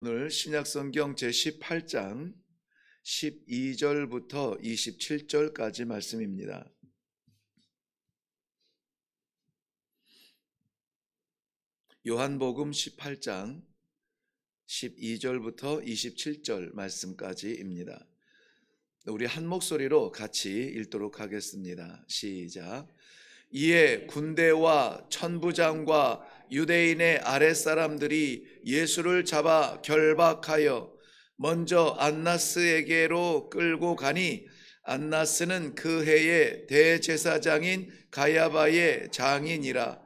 오늘 신약성경 제18장 12절부터 27절까지 말씀입니다. 요한복음 18장 12절부터 27절 말씀까지입니다. 우리 한 목소리로 같이 읽도록 하겠습니다. 시작. 이에 군대와 천부장과 유대인의 아랫사람들이 예수를 잡아 결박하여 먼저 안나스에게로 끌고 가니 안나스는 그 해의 대제사장인 가야바의 장인이라.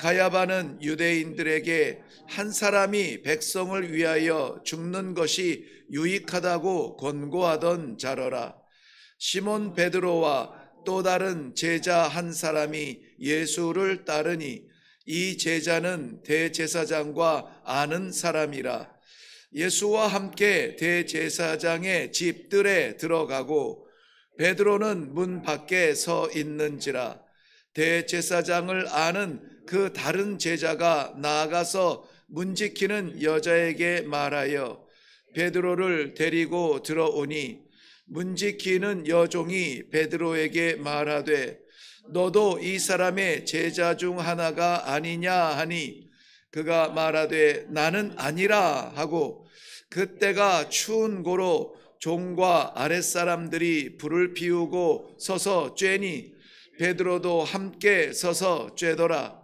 가야바는 유대인들에게 한 사람이 백성을 위하여 죽는 것이 유익하다고 권고하던 자러라. 시몬 베드로와 또 다른 제자 한 사람이 예수를 따르니 이 제자는 대제사장과 아는 사람이라. 예수와 함께 대제사장의 집들에 들어가고 베드로는 문 밖에 서 있는지라. 대제사장을 아는 그 다른 제자가 나아가서 문 지키는 여자에게 말하여 베드로를 데리고 들어오니 문 지키는 여종이 베드로에게 말하되 너도 이 사람의 제자 중 하나가 아니냐 하니 그가 말하되 나는 아니라 하고 그때가 추운 고로 종과 아랫사람들이 불을 피우고 서서 쬐니 베드로도 함께 서서 쬐더라.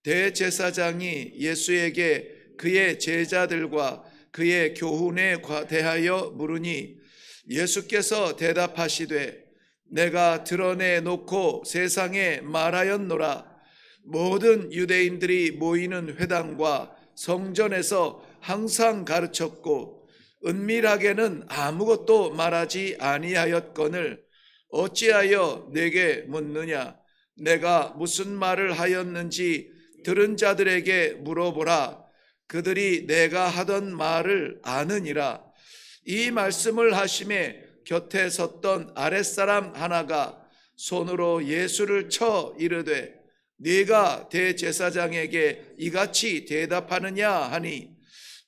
대제사장이 예수에게 그의 제자들과 그의 교훈에 대하여 물으니 예수께서 대답하시되 내가 드러내 놓고 세상에 말하였노라. 모든 유대인들이 모이는 회당과 성전에서 항상 가르쳤고 은밀하게는 아무것도 말하지 아니하였거늘 어찌하여 내게 묻느냐. 내가 무슨 말을 하였는지 들은 자들에게 물어보라. 그들이 내가 하던 말을 아느니라. 이 말씀을 하심에 곁에 섰던 아랫사람 하나가 손으로 예수를 쳐 이르되 네가 대제사장에게 이같이 대답하느냐 하니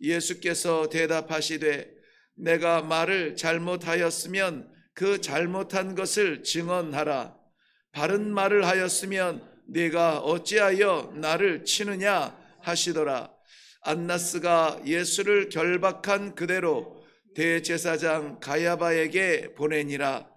예수께서 대답하시되 내가 말을 잘못하였으면 그 잘못한 것을 증언하라. 바른 말을 하였으면 네가 어찌하여 나를 치느냐 하시더라. 안나스가 예수를 결박한 그대로 대제사장 가야바에게 보내니라.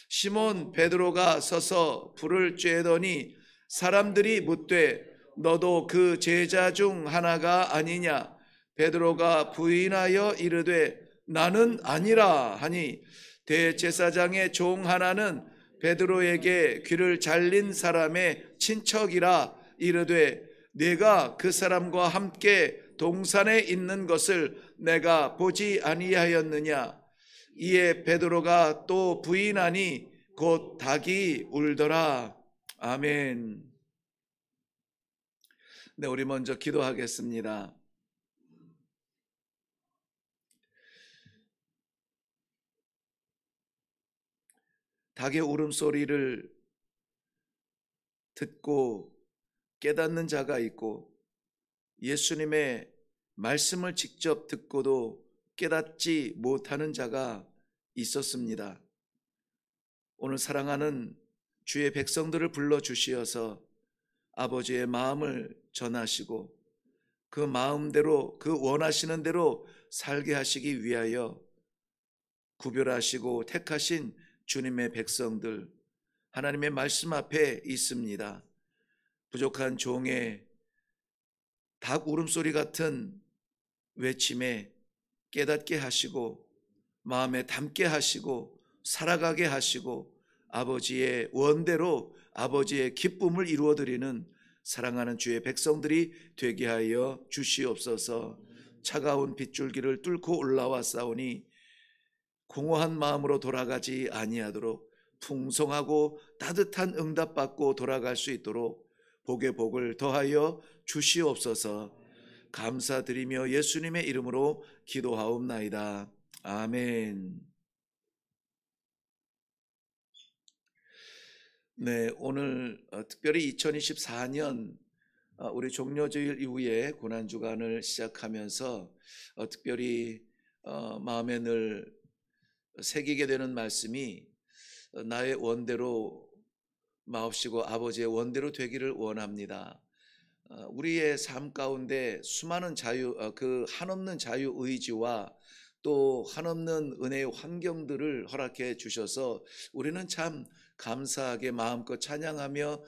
시몬 베드로가 서서 불을 쬐더니 사람들이 묻되 너도 그 제자 중 하나가 아니냐. 베드로가 부인하여 이르되 나는 아니라 하니 대제사장의 종 하나는 베드로에게 귀를 잘린 사람의 친척이라 이르되 네가 그 사람과 함께 동산에 있는 것을 내가 보지 아니하였느냐. 이에 베드로가 또 부인하니 곧 닭이 울더라. 아멘. 네, 우리 먼저 기도하겠습니다. 닭의 울음소리를 듣고 깨닫는 자가 있고 예수님의 말씀을 직접 듣고도 깨닫지 못하는 자가 있었습니다. 오늘 사랑하는 주의 백성들을 불러주시어서 아버지의 마음을 전하시고 그 마음대로 그 원하시는 대로 살게 하시기 위하여 구별하시고 택하신 주님의 백성들 하나님의 말씀 앞에 있습니다. 부족한 종의 닭 울음소리 같은 외침에 깨닫게 하시고 마음에 담게 하시고 살아가게 하시고 아버지의 원대로 아버지의 기쁨을 이루어드리는 사랑하는 주의 백성들이 되게 하여 주시옵소서. 차가운 빗줄기를 뚫고 올라와 싸우니 공허한 마음으로 돌아가지 아니하도록 풍성하고 따뜻한 응답받고 돌아갈 수 있도록 복의 복을 더하여 주시옵소서. 감사드리며 예수님의 이름으로 기도하옵나이다. 아멘. 네, 오늘 특별히 2024년 우리 종료주일 이후에 고난주간을 시작하면서 특별히 마음에 늘 새기게 되는 말씀이 나의 원대로 마옵시고 아버지의 원대로 되기를 원합니다. 우리의 삶 가운데 수많은 그 한없는 자유 의지와 또 한없는 은혜의 환경들을 허락해 주셔서 우리는 참 감사하게 마음껏 찬양하며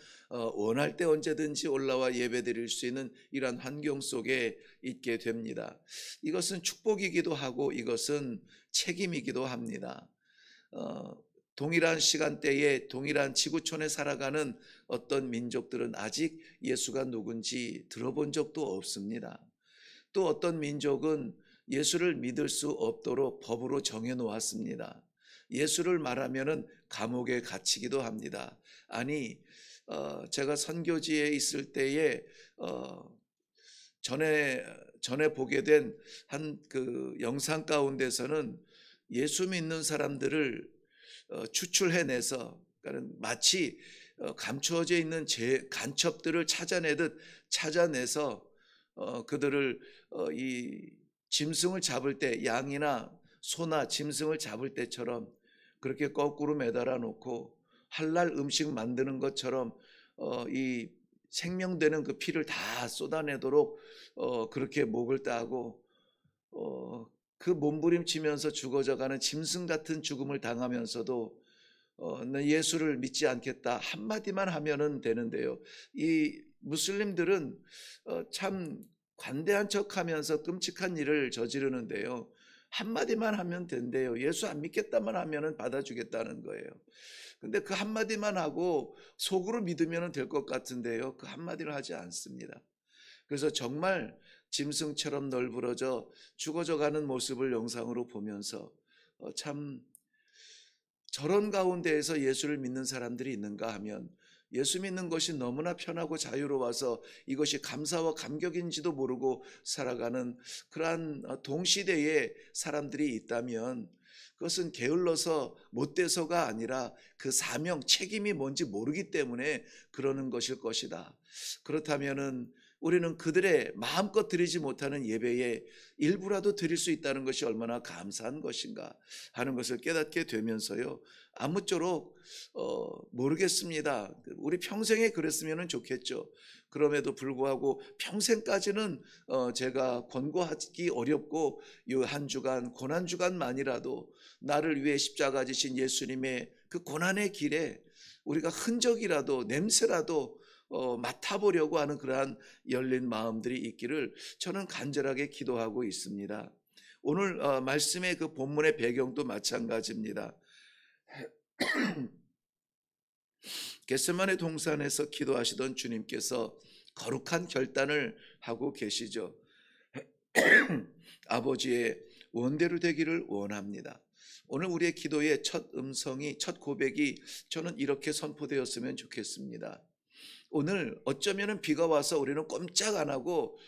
원할 때 언제든지 올라와 예배드릴 수 있는 이러한 환경 속에 있게 됩니다. 이것은 축복이기도 하고 이것은 책임이기도 합니다. 동일한 시간대에 동일한 지구촌에 살아가는 어떤 민족들은 아직 예수가 누군지 들어본 적도 없습니다. 또 어떤 민족은 예수를 믿을 수 없도록 법으로 정해 놓았습니다. 예수를 말하면은 감옥에 갇히기도 합니다. 아니, 제가 선교지에 있을 때에 전에 보게 된 한 그 영상 가운데서는 예수 믿는 사람들을 추출해내서, 그러니까 마치 감추어져 있는 간첩들을 찾아내듯 찾아내서 그들을 이 짐승을 잡을 때, 양이나 소나 짐승을 잡을 때처럼 그렇게 거꾸로 매달아 놓고 할랄 음식 만드는 것처럼 이 생명되는 그 피를 다 쏟아내도록 그렇게 목을 따고 그 몸부림치면서 죽어져가는 짐승 같은 죽음을 당하면서도 나 예수를 믿지 않겠다 한마디만 하면은 되는데요. 이 무슬림들은 참 관대한 척하면서 끔찍한 일을 저지르는데요. 한마디만 하면 된대요. 예수 안 믿겠다만 하면은 받아주겠다는 거예요. 근데 그 한마디만 하고 속으로 믿으면 될 것 같은데요. 그 한마디를 하지 않습니다. 그래서 정말 짐승처럼 널브러져 죽어져가는 모습을 영상으로 보면서 참 저런 가운데에서 예수를 믿는 사람들이 있는가 하면 예수 믿는 것이 너무나 편하고 자유로워서 이것이 감사와 감격인지도 모르고 살아가는 그러한 동시대의 사람들이 있다면 그것은 게을러서 못돼서가 아니라 그 사명, 책임이 뭔지 모르기 때문에 그러는 것일 것이다. 그렇다면은 우리는 그들의 마음껏 드리지 못하는 예배에 일부라도 드릴 수 있다는 것이 얼마나 감사한 것인가 하는 것을 깨닫게 되면서요. 아무쪼록 모르겠습니다. 우리 평생에 그랬으면 좋겠죠. 그럼에도 불구하고 평생까지는 제가 권고하기 어렵고 이 한 주간 고난 주간만이라도 나를 위해 십자가 지신 예수님의 그 고난의 길에 우리가 흔적이라도 냄새라도 맡아보려고 하는 그러한 열린 마음들이 있기를 저는 간절하게 기도하고 있습니다. 오늘 말씀의 그 본문의 배경도 마찬가지입니다. 겟세마네 동산에서 기도하시던 주님께서 거룩한 결단을 하고 계시죠. 아버지의 원대로 되기를 원합니다. 오늘 우리의 기도의 첫 음성이, 첫 고백이 저는 이렇게 선포되었으면 좋겠습니다. 오늘 어쩌면 비가 와서 우리는 꼼짝 안 하고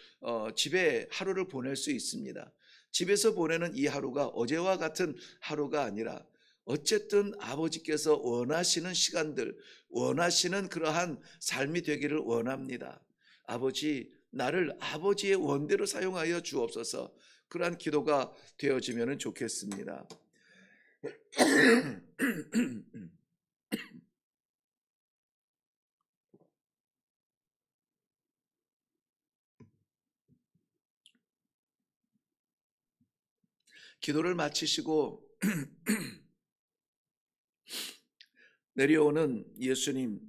집에 하루를 보낼 수 있습니다. 집에서 보내는 이 하루가 어제와 같은 하루가 아니라 어쨌든 아버지께서 원하시는 시간들, 원하시는 그러한 삶이 되기를 원합니다. 아버지, 나를 아버지의 원대로 사용하여 주옵소서. 그러한 기도가 되어지면 좋겠습니다. 기도를 마치시고 내려오는 예수님,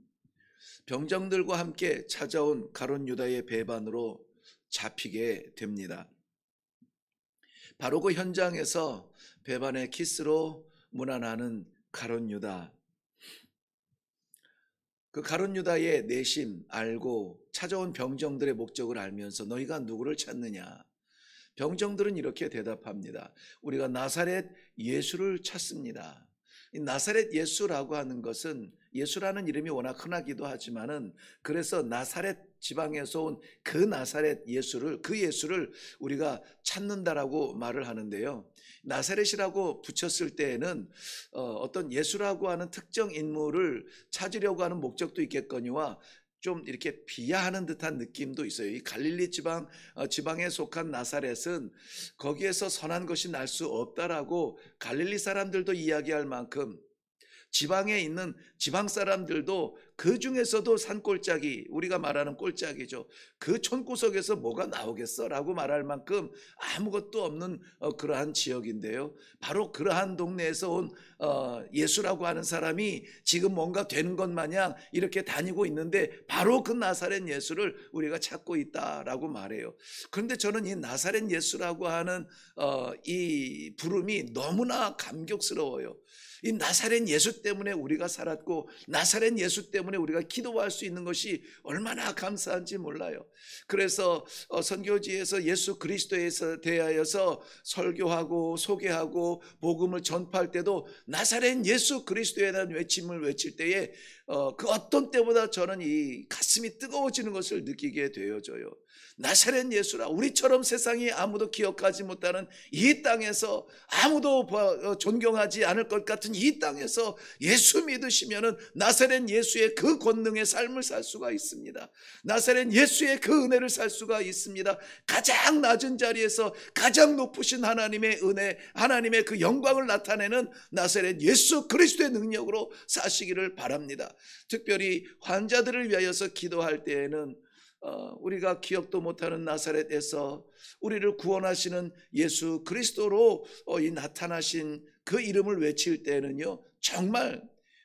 병정들과 함께 찾아온 가룟 유다의 배반으로 잡히게 됩니다. 바로 그 현장에서 배반의 키스로 무난하는 가룟 유다. 그 가룟 유다의 내심 알고 찾아온 병정들의 목적을 알면서 너희가 누구를 찾느냐? 병정들은 이렇게 대답합니다. 우리가 나사렛 예수를 찾습니다. 이 나사렛 예수라고 하는 것은 예수라는 이름이 워낙 흔하기도 하지만은 그래서 나사렛 지방에서 온 그 나사렛 예수를, 그 예수를 우리가 찾는다라고 말을 하는데요. 나사렛이라고 붙였을 때에는 어떤 예수라고 하는 특정 인물을 찾으려고 하는 목적도 있겠거니와 좀 이렇게 비하하는 듯한 느낌도 있어요. 이 갈릴리 지방에 속한 나사렛은 거기에서 선한 것이 날 수 없다라고 갈릴리 사람들도 이야기할 만큼 지방에 있는 지방 사람들도 그 중에서도 산골짜기, 우리가 말하는 꼴짜기죠. 그 촌구석에서 뭐가 나오겠어라고 말할 만큼 아무것도 없는 그러한 지역인데요. 바로 그러한 동네에서 온 예수라고 하는 사람이 지금 뭔가 되는 것 마냥 이렇게 다니고 있는데 바로 그 나사렛 예수를 우리가 찾고 있다라고 말해요. 그런데 저는 이 나사렛 예수라고 하는 이 부름이 너무나 감격스러워요. 이 나사렛 예수 때문에 우리가 살았고 나사렛 예수 때문에 우리가 기도할 수 있는 것이 얼마나 감사한지 몰라요. 그래서 선교지에서 예수 그리스도에 대하여서 설교하고 소개하고 복음을 전파할 때도 나사렛 예수 그리스도에 대한 외침을 외칠 때에 그 어떤 때보다 저는 이 가슴이 뜨거워지는 것을 느끼게 되어져요. 나사렛 예수라, 우리처럼 세상이 아무도 기억하지 못하는 이 땅에서, 아무도 존경하지 않을 것 같은 이 땅에서 예수 믿으시면은 나사렛 예수의 그 권능의 삶을 살 수가 있습니다. 나사렛 예수의 그 은혜를 살 수가 있습니다. 가장 낮은 자리에서 가장 높으신 하나님의 은혜, 하나님의 그 영광을 나타내는 나사렛 예수 그리스도의 능력으로 사시기를 바랍니다. 특별히 환자들을 위하여서 기도할 때에는 우리가 기억도 못하는 나사렛에서 우리를 구원하시는 예수 그리스도로 이 나타나신 그 이름을 외칠 때는요, 정말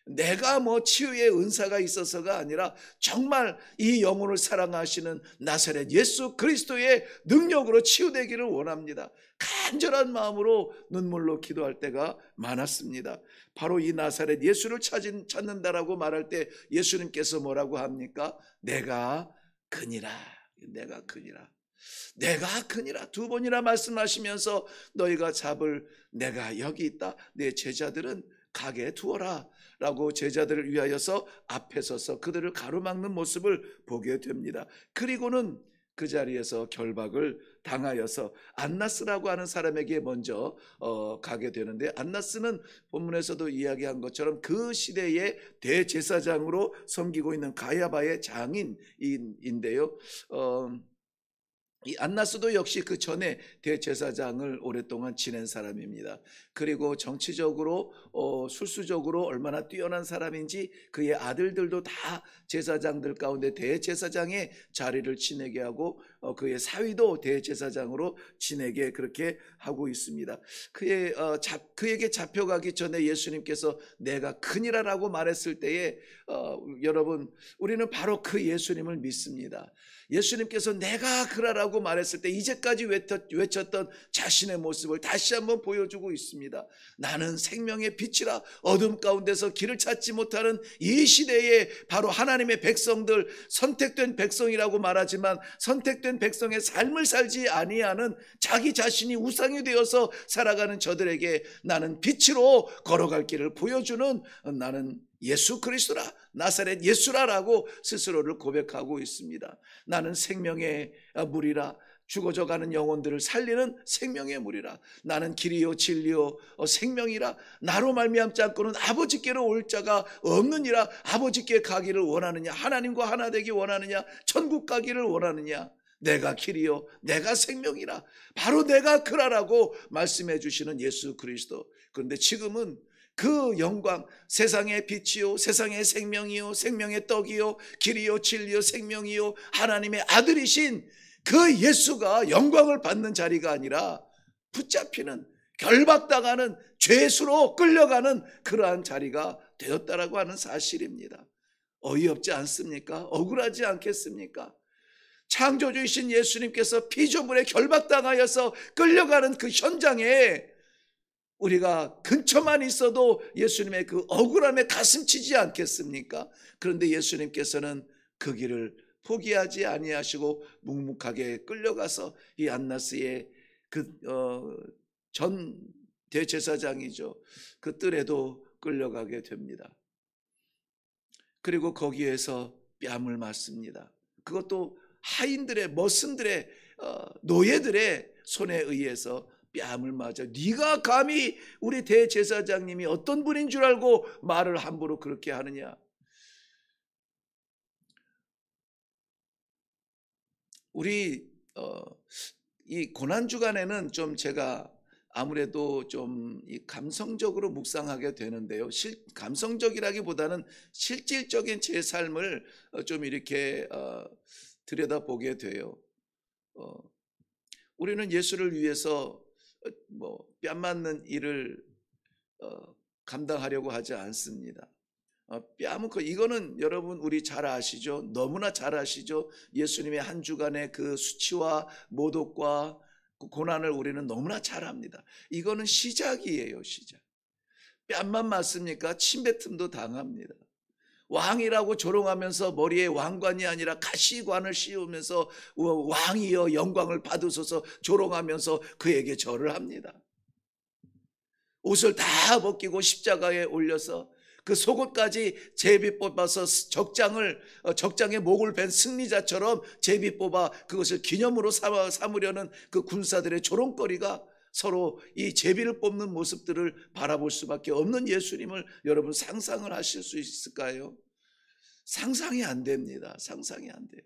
내가 뭐 치유의 은사가 있어서가 아니라 정말 이 영혼을 사랑하시는 나사렛 예수 그리스도의 능력으로 치유되기를 원합니다. 간절한 마음으로 눈물로 기도할 때가 많았습니다. 바로 이 나사렛 예수를 찾는다라고 말할 때 예수님께서 뭐라고 합니까? 내가 크니라, 내가 크니라, 내가 크니라 두 번이나 말씀하시면서 너희가 잡을 내가 여기 있다, 내 제자들은 가게 두어라 라고 제자들을 위하여서 앞에 서서 그들을 가로막는 모습을 보게 됩니다. 그리고는 그 자리에서 결박을 당하여서 안나스라고 하는 사람에게 먼저 가게 되는데, 안나스는 본문에서도 이야기한 것처럼 그 시대의 대제사장으로 섬기고 있는 가야바의 장인인데요. 이 안나스도 역시 그 전에 대제사장을 오랫동안 지낸 사람입니다. 그리고 정치적으로 술수적으로 얼마나 뛰어난 사람인지 그의 아들들도 다 제사장들 가운데 대제사장의 자리를 지내게 하고 그의 사위도 대제사장으로 지내게 그렇게 하고 있습니다. 그에게 잡혀가기 전에 예수님께서 내가 크니라라고 말했을 때에 여러분, 우리는 바로 그 예수님을 믿습니다. 예수님께서 내가 그라라고 말했을 때 이제까지 외쳤던 자신의 모습을 다시 한번 보여주고 있습니다. 나는 생명의 빛이라, 어둠 가운데서 길을 찾지 못하는 이 시대에 바로 하나님의 백성들, 선택된 백성이라고 말하지만 선택된 백성의 삶을 살지 아니하는 자기 자신이 우상이 되어서 살아가는 저들에게 나는 빛으로 걸어갈 길을 보여주는 나는 예수 그리스도라, 나사렛 예수라라고 스스로를 고백하고 있습니다. 나는 생명의 물이라, 죽어져가는 영혼들을 살리는 생명의 물이라, 나는 길이요 진리요 생명이라, 나로 말미암지 않고는 아버지께로 올 자가 없느니라. 아버지께 가기를 원하느냐, 하나님과 하나 되기 원하느냐, 천국 가기를 원하느냐, 내가 길이요 내가 생명이라, 바로 내가 그라라고 말씀해 주시는 예수 그리스도. 그런데 지금은 그 영광, 세상의 빛이요 세상의 생명이요 생명의 떡이요 길이요 진리요 생명이요 하나님의 아들이신 그 예수가 영광을 받는 자리가 아니라 붙잡히는, 결박당하는, 죄수로 끌려가는 그러한 자리가 되었다라고 하는 사실입니다. 어이없지 않습니까? 억울하지 않겠습니까? 창조주이신 예수님께서 피조물에 결박당하여서 끌려가는 그 현장에 우리가 근처만 있어도 예수님의 그 억울함에 가슴 치지 않겠습니까? 그런데 예수님께서는 그 길을 포기하지 아니하시고 묵묵하게 끌려가서 이 안나스의 전 대제사장이죠, 그 뜰에도 끌려가게 됩니다. 그리고 거기에서 뺨을 맞습니다. 그것도 하인들의, 머슴들의, 노예들의 손에 의해서 뺨을 맞아. 네가 감히 우리 대제사장님이 어떤 분인 줄 알고 말을 함부로 그렇게 하느냐. 우리 이 고난 주간에는 좀 제가 아무래도 좀 이 감성적으로 묵상하게 되는데요. 감성적이라기보다는 실질적인 제 삶을 좀 이렇게 들여다보게 돼요. 어, 우리는 예수를 위해서 뭐 뺨 맞는 일을 감당하려고 하지 않습니다. 뺨은 이거는 여러분 우리 잘 아시죠? 너무나 잘 아시죠? 예수님의 한 주간의 그 수치와 모독과 그 고난을 우리는 너무나 잘 압니다. 이거는 시작이에요, 시작. 뺨만 맞습니까? 침뱉음도 당합니다. 왕이라고 조롱하면서 머리에 왕관이 아니라 가시관을 씌우면서 왕이여 영광을 받으소서 조롱하면서 그에게 절을 합니다. 옷을 다 벗기고 십자가에 올려서 그 속옷까지 제비 뽑아서 적장의 목을 벤 승리자처럼 제비 뽑아 그것을 기념으로 삼으려는 그 군사들의 조롱거리가 서로 이 제비를 뽑는 모습들을 바라볼 수밖에 없는 예수님을 여러분 상상을 하실 수 있을까요? 상상이 안 됩니다. 상상이 안 돼요.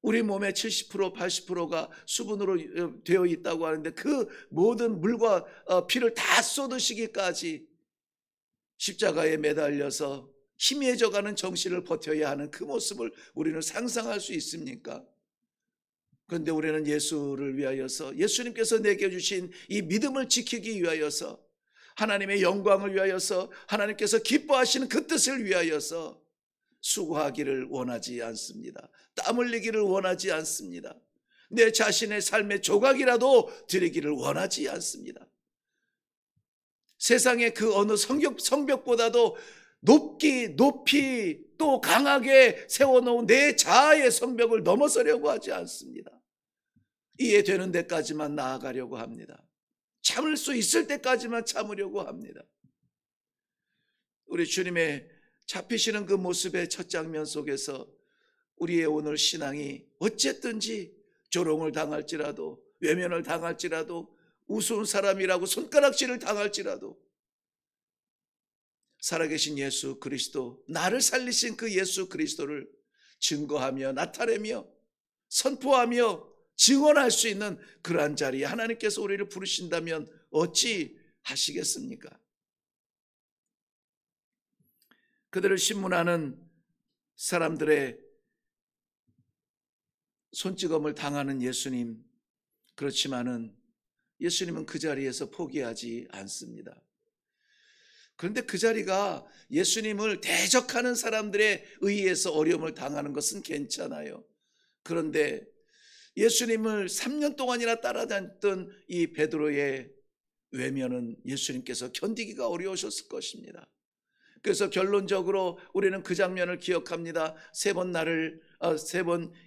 우리 몸의 70% 80%가 수분으로 되어 있다고 하는데 그 모든 물과 피를 다 쏟으시기까지 십자가에 매달려서 희미해져가는 정신을 버텨야 하는 그 모습을 우리는 상상할 수 있습니까? 그런데 우리는 예수를 위하여서 예수님께서 내게 주신 이 믿음을 지키기 위하여서 하나님의 영광을 위하여서 하나님께서 기뻐하시는 그 뜻을 위하여서 수고하기를 원하지 않습니다. 땀 흘리기를 원하지 않습니다. 내 자신의 삶의 조각이라도 드리기를 원하지 않습니다. 세상의 그 어느 성벽보다도 높이 또 강하게 세워놓은 내 자아의 성벽을 넘어서려고 하지 않습니다. 이해되는 데까지만 나아가려고 합니다. 참을 수 있을 때까지만 참으려고 합니다. 우리 주님의 잡히시는 그 모습의 첫 장면 속에서 우리의 오늘 신앙이 어쨌든지 조롱을 당할지라도 외면을 당할지라도 우스운 사람이라고 손가락질을 당할지라도 살아계신 예수 그리스도, 나를 살리신 그 예수 그리스도를 증거하며 나타내며 선포하며 증언할 수 있는 그러한 자리에 하나님께서 우리를 부르신다면 어찌 하시겠습니까? 그들을 신문하는 사람들의 손찌검을 당하는 예수님, 그렇지만은 예수님은 그 자리에서 포기하지 않습니다. 그런데 그 자리가 예수님을 대적하는 사람들에 의해서 어려움을 당하는 것은 괜찮아요. 그런데 예수님을 3년 동안이나 따라다녔던 이 베드로의 외면은 예수님께서 견디기가 어려우셨을 것입니다. 그래서 결론적으로 우리는 그 장면을 기억합니다. 세 번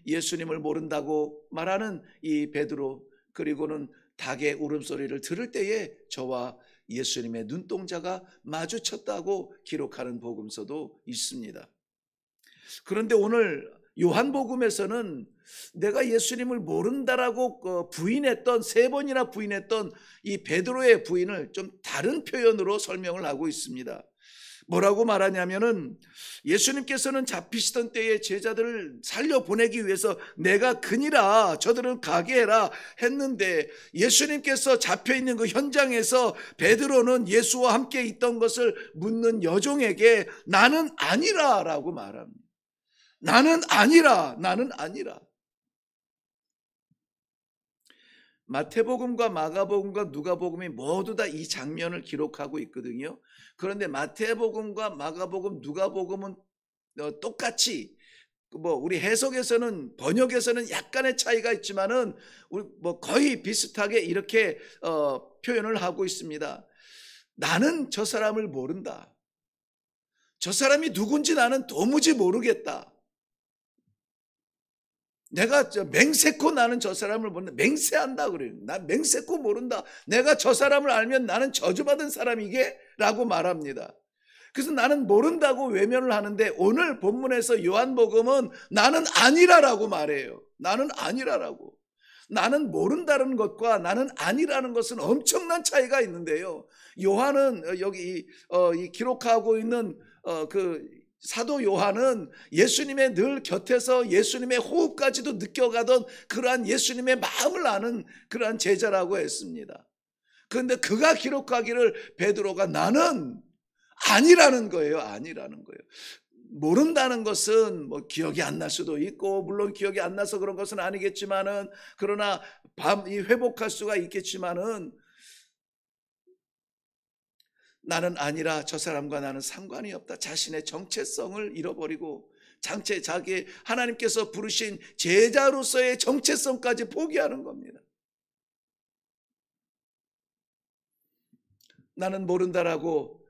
예수님을 모른다고 말하는 이 베드로, 그리고는 닭의 울음소리를 들을 때에 저와 예수님의 눈동자가 마주쳤다고 기록하는 복음서도 있습니다. 그런데 오늘 요한복음에서는 내가 예수님을 모른다라고 부인했던, 3번이나 부인했던 이 베드로의 부인을 좀 다른 표현으로 설명을 하고 있습니다. 뭐라고 말하냐면은 예수님께서는 잡히시던 때에 제자들을 살려보내기 위해서 내가 그니라 저들은 가게 해라 했는데 예수님께서 잡혀있는 그 현장에서 베드로는 예수와 함께 있던 것을 묻는 여종에게 나는 아니라 라고 말합니다. 나는 아니라. 마태복음과 마가복음과 누가복음이 모두 다 이 장면을 기록하고 있거든요. 그런데 마태복음과 마가복음, 누가복음은 똑같이 우리 해석에서는, 번역에서는 약간의 차이가 있지만은 거의 비슷하게 이렇게 표현을 하고 있습니다. 나는 저 사람을 모른다. 저 사람이 누군지 나는 도무지 모르겠다. 내가 맹세코 나는 저 사람을 모른다. 맹세한다 그래요. 나 맹세코 모른다. 내가 저 사람을 알면 나는 저주받은 사람이게? 라고 말합니다. 그래서 나는 모른다고 외면을 하는데 오늘 본문에서 요한복음은 나는 아니라라고 말해요. 나는 아니라라고. 나는 모른다는 것과 나는 아니라는 것은 엄청난 차이가 있는데요. 요한은 여기 이 기록하고 있는 그 사도 요한은 예수님의 늘 곁에서 예수님의 호흡까지도 느껴가던 그러한 예수님의 마음을 아는 그러한 제자라고 했습니다. 그런데 그가 기록하기를 베드로가 나는 아니라는 거예요. 아니라는 거예요. 모른다는 것은 뭐 기억이 안 날 수도 있고, 물론 기억이 안 나서 그런 것은 아니겠지만은, 그러나 회복할 수가 있겠지만은, 나는 아니라 저 사람과 나는 상관이 없다. 자신의 정체성을 잃어버리고 자기 하나님께서 부르신 제자로서의 정체성까지 포기하는 겁니다. 나는 모른다라고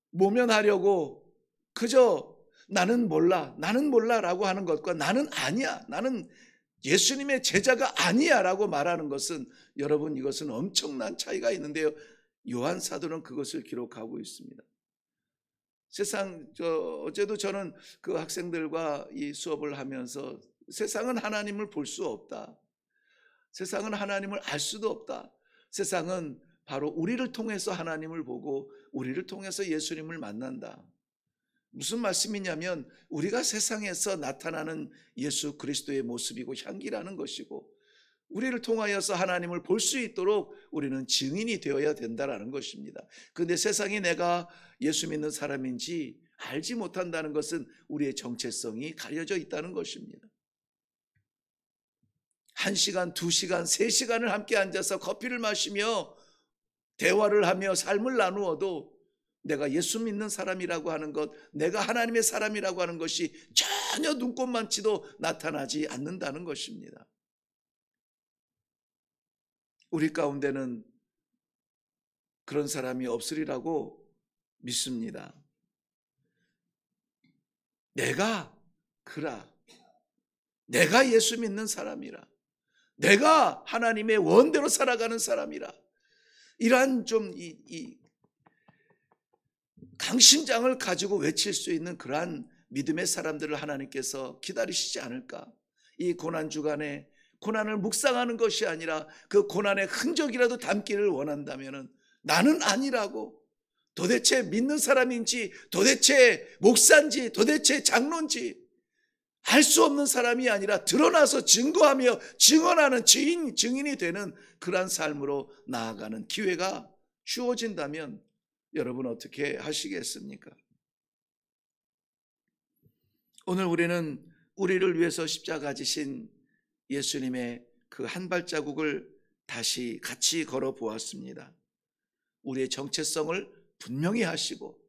모면하려고 그저 나는 몰라라고 하는 것과 나는 아니야, 나는 예수님의 제자가 아니야 라고 말하는 것은, 여러분, 이것은 엄청난 차이가 있는데요. 요한 사도는 그것을 기록하고 있습니다. 어제도 저는 그 학생들과 이 수업을 하면서 세상은 하나님을 볼 수 없다. 세상은 하나님을 알 수도 없다. 세상은 바로 우리를 통해서 하나님을 보고 우리를 통해서 예수님을 만난다. 무슨 말씀이냐면 우리가 세상에서 나타나는 예수 그리스도의 모습이고 향기라는 것이고, 우리를 통하여서 하나님을 볼 수 있도록 우리는 증인이 되어야 된다는 것입니다. 그런데 세상이 내가 예수 믿는 사람인지 알지 못한다는 것은 우리의 정체성이 가려져 있다는 것입니다. 1시간, 2시간, 3시간을 함께 앉아서 커피를 마시며 대화를 하며 삶을 나누어도 내가 예수 믿는 사람이라고 하는 것, 내가 하나님의 사람이라고 하는 것이 전혀 눈꼽만치도 나타나지 않는다는 것입니다. 우리 가운데는 그런 사람이 없으리라고 믿습니다. 내가 예수 믿는 사람이라, 내가 하나님의 원대로 살아가는 사람이라, 이러한 좀 이 강심장을 가지고 외칠 수 있는 그러한 믿음의 사람들을 하나님께서 기다리시지 않을까. 이 고난주간에 고난을 묵상하는 것이 아니라 그 고난의 흔적이라도 담기를 원한다면, 나는 아니라고, 도대체 믿는 사람인지 도대체 목사인지 도대체 장로인지 알 수 없는 사람이 아니라 드러나서 증거하며 증언하는 증인이 되는 그러한 삶으로 나아가는 기회가 주어진다면 여러분 어떻게 하시겠습니까? 오늘 우리는 우리를 위해서 십자가 지신 예수님의 그 한 발자국을 다시 같이 걸어 보았습니다. 우리의 정체성을 분명히 하시고,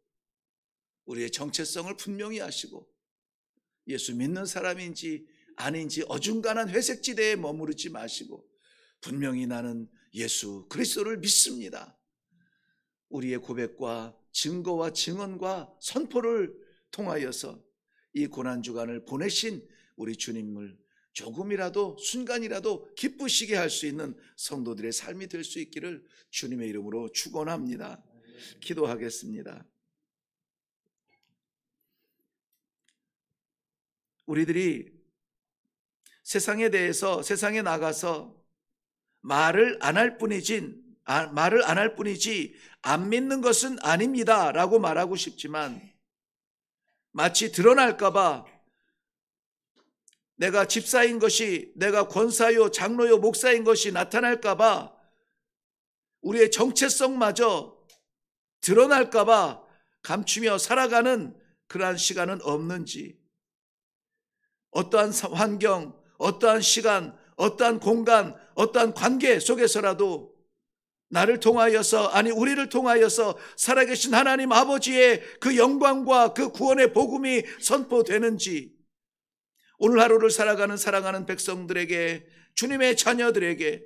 예수 믿는 사람인지 아닌지 어중간한 회색지대에 머무르지 마시고, 분명히 나는 예수 그리스도를 믿습니다. 우리의 고백과 증거와 증언과 선포를 통하여서 이 고난주간을 보내신 우리 주님을 조금이라도 순간이라도 기쁘시게 할 수 있는 성도들의 삶이 될 수 있기를 주님의 이름으로 축원합니다. 기도하겠습니다. 우리들이 세상에 나가서 말을 안 할 뿐이지 안 믿는 것은 아닙니다 라고 말하고 싶지만, 마치 드러날까봐, 내가 집사인 것이, 내가 권사요 장로요 목사인 것이 나타날까봐, 우리의 정체성마저 드러날까봐 감추며 살아가는 그러한 시간은 없는지, 어떠한 환경, 어떠한 시간, 어떠한 공간, 어떠한 관계 속에서라도 나를 통하여서, 아니 우리를 통하여서 살아계신 하나님 아버지의 그 영광과 그 구원의 복음이 선포되는지, 오늘 하루를 살아가는 사랑하는 백성들에게, 주님의 자녀들에게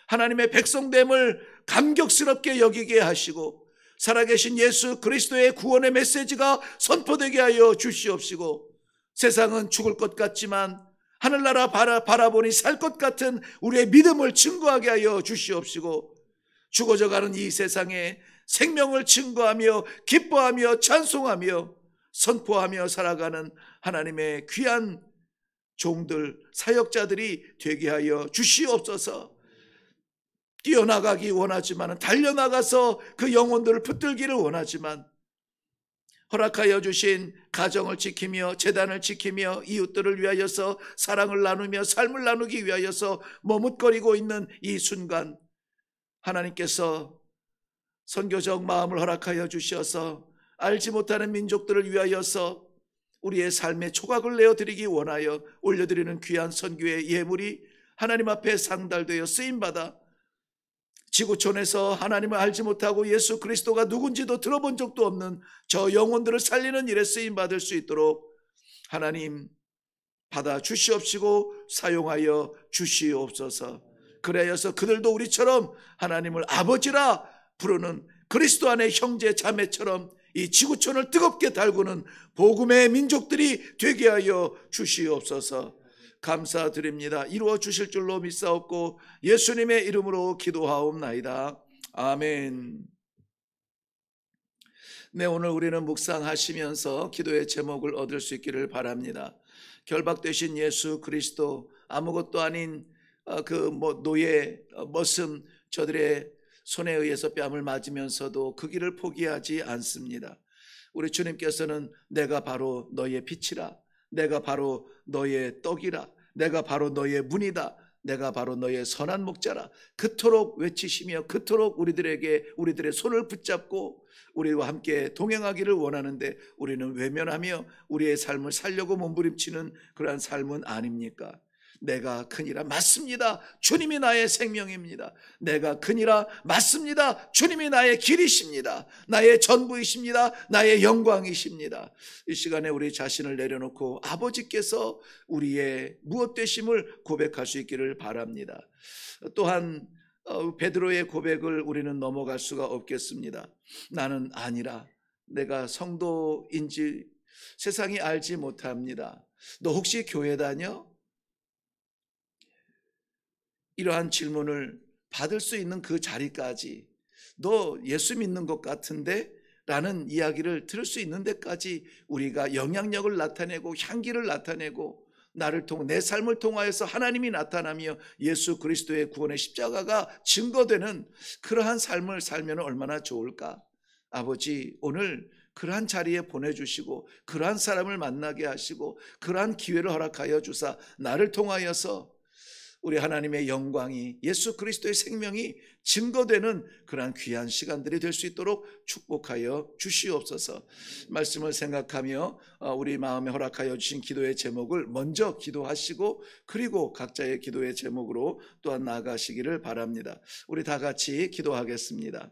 하나님의 백성됨을 감격스럽게 여기게 하시고, 살아계신 예수 그리스도의 구원의 메시지가 선포되게 하여 주시옵시고, 세상은 죽을 것 같지만 하늘나라 바라보니 살 것 같은 우리의 믿음을 증거하게 하여 주시옵시고, 죽어져가는 이 세상에 생명을 증거하며 기뻐하며 찬송하며 선포하며 살아가는 하나님의 귀한 종들, 사역자들이 되게 하여 주시옵소서. 뛰어나가기 원하지만, 달려나가서 그 영혼들을 붙들기를 원하지만, 허락하여 주신 가정을 지키며 재단을 지키며 이웃들을 위하여서 사랑을 나누며 삶을 나누기 위하여서 머뭇거리고 있는 이 순간, 하나님께서 선교적 마음을 허락하여 주셔서 알지 못하는 민족들을 위하여서 우리의 삶의 초각을 내어드리기 원하여 올려드리는 귀한 선교의 예물이 하나님 앞에 상달되어 쓰임받아 지구촌에서 하나님을 알지 못하고 예수 그리스도가 누군지도 들어본 적도 없는 저 영혼들을 살리는 일에 쓰임받을 수 있도록 하나님 받아 주시옵시고 사용하여 주시옵소서. 그래서 그들도 우리처럼 하나님을 아버지라 부르는 그리스도 안의 형제 자매처럼 이 지구촌을 뜨겁게 달구는 복음의 민족들이 되게 하여 주시옵소서. 감사드립니다. 이루어 주실 줄로 믿사옵고 예수님의 이름으로 기도하옵나이다. 아멘. 네, 오늘 우리는 묵상하시면서 기도의 제목을 얻을 수 있기를 바랍니다. 결박되신 예수 그리스도, 아무것도 아닌 노예 머슴 저들의 손에 의해서 뺨을 맞으면서도 그 길을 포기하지 않습니다. 우리 주님께서는 내가 바로 너의 빛이라, 내가 바로 너의 떡이라, 내가 바로 너의 문이다, 내가 바로 너의 선한 목자라 그토록 외치시며 그토록 우리들의 손을 붙잡고 우리와 함께 동행하기를 원하는데 우리는 외면하며 우리의 삶을 살려고 몸부림치는 그러한 삶은 아닙니까? 내가 크니라, 맞습니다. 주님이 나의 생명입니다. 내가 크니라, 맞습니다. 주님이 나의 길이십니다. 나의 전부이십니다. 나의 영광이십니다. 이 시간에 우리 자신을 내려놓고 아버지께서 우리의 무엇 되심을 고백할 수 있기를 바랍니다. 또한 베드로의 고백을 우리는 넘어갈 수가 없겠습니다. 나는 아니라, 내가 성도인지 세상이 알지 못합니다. 너 혹시 교회 다녀? 이러한 질문을 받을 수 있는 그 자리까지, 너 예수 믿는 것 같은데? 라는 이야기를 들을 수 있는 데까지 우리가 영향력을 나타내고 향기를 나타내고 내 삶을 통하여서 하나님이 나타나며 예수 그리스도의 구원의 십자가가 증거되는 그러한 삶을 살면 얼마나 좋을까? 아버지, 오늘 그러한 자리에 보내주시고 그러한 사람을 만나게 하시고 그러한 기회를 허락하여 주사 나를 통하여서 우리 하나님의 영광이, 예수 그리스도의 생명이 증거되는 그러한 귀한 시간들이 될 수 있도록 축복하여 주시옵소서. 말씀을 생각하며 우리 마음에 허락하여 주신 기도의 제목을 먼저 기도하시고 그리고 각자의 기도의 제목으로 또한 나아가시기를 바랍니다. 우리 다 같이 기도하겠습니다.